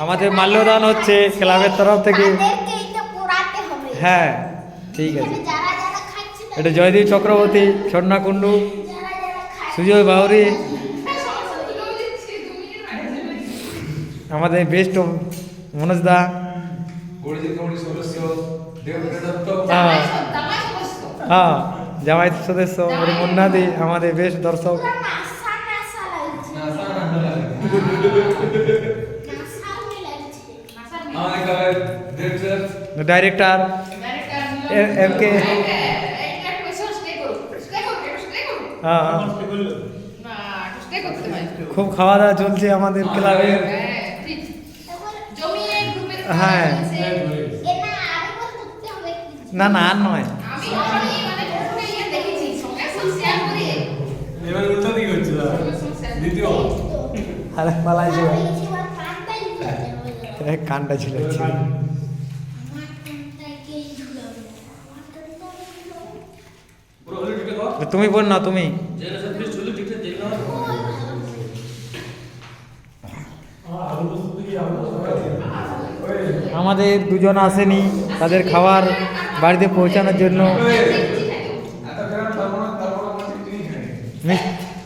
আমাদের মাল্যদান হচ্ছে ক্লাবের তরফ থেকে। হ্যাঁ ঠিক আছে। এটা জয়দীপ চক্রবর্তী, স্বর্ণা কুণ্ডু, সুজয় বাউরি, আমাদের বেস্ট মনোজ দা, হ্যাঁ জামায়াত সদস্য মুন্নাদি, আমাদের বেস্ট দর্শক। ডাইরেক্টর এম কে, হ্যাঁ খুব খাওয়া দাওয়া চলছে আমাদের ক্লাবে। হ্যাঁ না না আর নয়, আরে পালাই ছিল কানটা ছিল। তুমি বল না, তুমি আমাদের দুজন আসেনি, তাদের খাবার বাড়িতে পৌঁছানোর জন্য।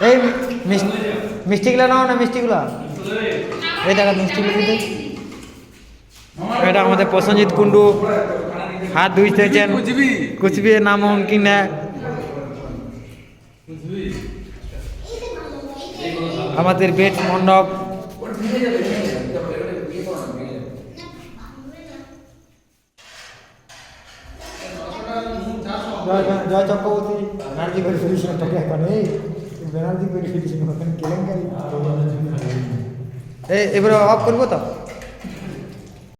এই মিষ্টিগুলো নাও না, মিষ্টিগুলো এই দেখা, মিষ্টিগুলো দিতে। এটা আমাদের প্রসেনজিৎ কুণ্ডু হাত ধুইতেছেন, কুচবিয়ে নাম কিনা। আমাদের বেট মণ্ডপ, জয় চক্রবর্তী ব্যানার্জি করে ফেলেছিল তোকে এখন, এই ব্যানার্জি করে ফেলেছিল কেলেঙ্কারি। এবারে অফ করবো তো।